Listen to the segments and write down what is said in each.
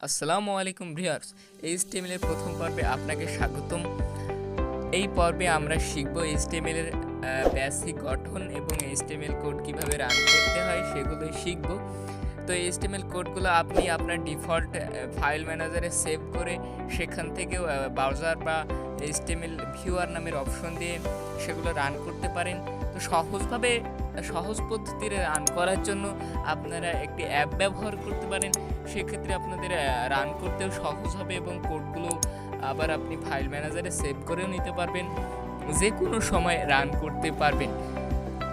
আসসালামু আলাইকুম viewers, HTML এর প্রথম পর্বে আপনাকে স্বাগতম। এই পর্বে আমরা শিখব এইচটিএমএল এর বেসিক গঠন এবং এইচটিএমএল কোড কিভাবে রান করতে হয় সেগুলোই শিখব। তো এইচটিএমএল কোডগুলো আপনি আপনার ডিফল্ট ফাইল ম্যানেজারে সেভ করে সেখান থেকেও ব্রাউজার বা এইচটিএমএল ভিউয়ার নামের অপশন দিয়ে সেগুলো রান করতে পারেন। তো সহজ পদ্ধতিতে রান করার জন্য আপনারা একটি অ্যাপ ব্যবহার করতে পারেন। সেক্ষেত্রে আপনাদের রান করতেও সহজ হবে এবং কোডগুলো আবার আপনি ফাইল ম্যানেজারে সেভ করেও নিতে পারবেন, যে কোনো সময় রান করতে পারবেন।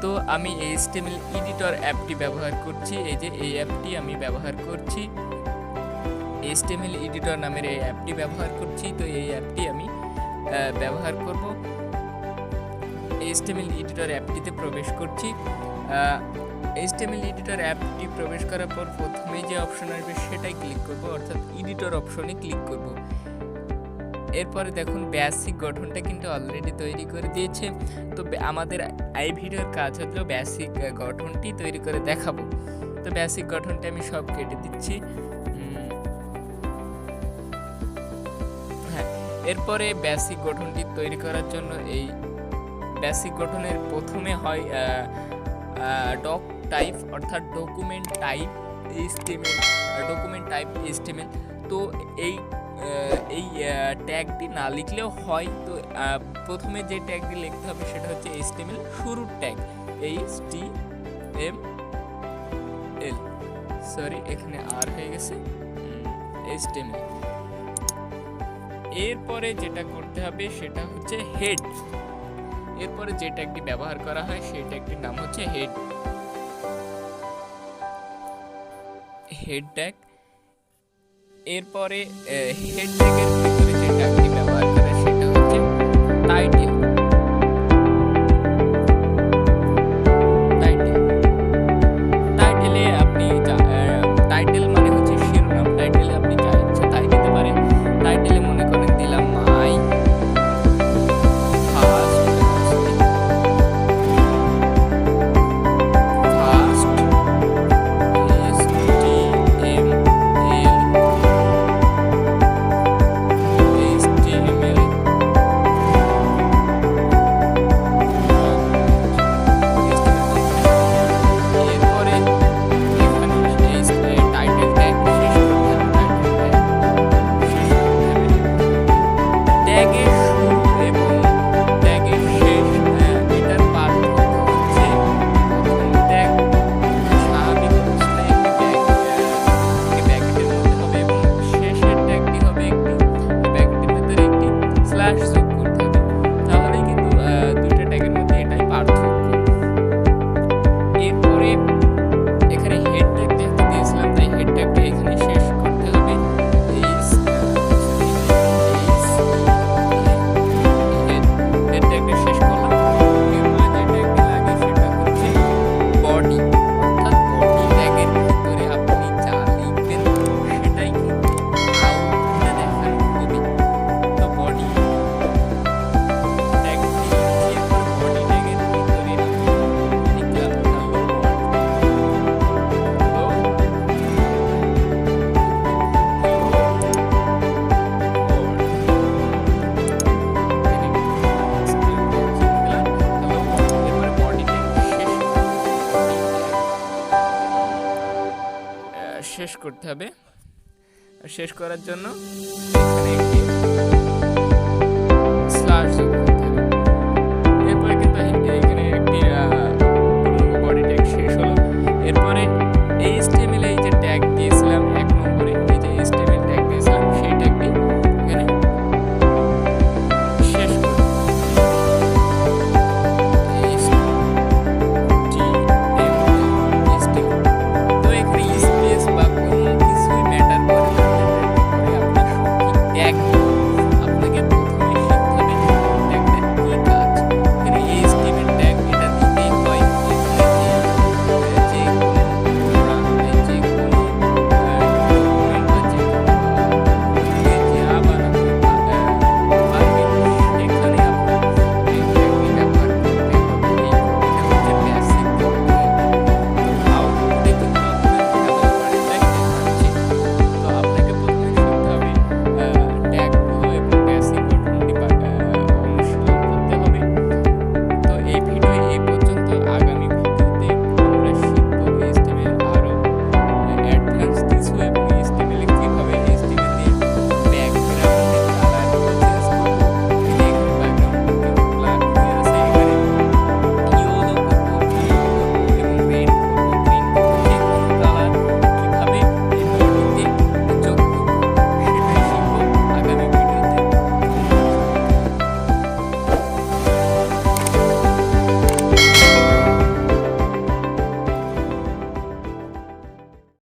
তো আমি এইচটিএমএল এডিটর অ্যাপটি ব্যবহার করছি। এই যে এই অ্যাপটি আমি ব্যবহার করছি, এইচটিএমএল এডিটর নামের এই অ্যাপটি ব্যবহার করছি। তো এই অ্যাপটি আমি ব্যবহার করব। এইচটিএমএল এডিটর অ্যাপটিতে প্রবেশ করছি। এইচটিএমএল এডিটর অ্যাপটি প্রবেশ করার পর প্রথমে যে অপশন আসবে সেটাই ক্লিক করব, অর্থাৎ এডিটর অপশনে ক্লিক করব। এরপরে দেখুন বেসিক গঠনটা কিন্তু অলরেডি তৈরি করে দিয়েছে। তো আমাদের এই ভিডিওর কাজ হলো বেসিক গঠনটি তৈরি করে দেখাবো। তো বেসিক গঠনটা আমি সব কেটে দিচ্ছি। এরপরে বেসিক গঠনটি তৈরি করার জন্য এই বেসিক গঠনের প্রথমে হয় ডক টাইপ, অর্থাৎ ডকুমেন্ট টাইপ এইচটিএমএল। তো এই ট্যাগটি না লিখলেও হয়। তো প্রথমে যে ট্যাগটি লিখতে হবে সেটা হচ্ছে এইচটিএমএল শুরুর ট্যাগ, এখানে আর হয়ে গেছে এইচটিএমএল। এরপরে যেটা করতে হবে সেটা হচ্ছে হেড। এরপরে যে ট্যাগটি ব্যবহার করা হয় সেই ট্যাগটির নাম হচ্ছে হেড ট্যাগ। এরপরে হেড ট্যাগের ভিতরে যে ট্যাগটি ব্যবহার করে সেটা হচ্ছে টাইটেল। টাইটেলে আপনি টাইটেল মানে হচ্ছে শিরোনাম। টাইটেলে আপনি যা ইচ্ছা তাই দিতে পারেন। টাইটেলে মনে করেন দিলাম মাই শেষ করতে হবে। শেষ করার জন্য এখানে একটি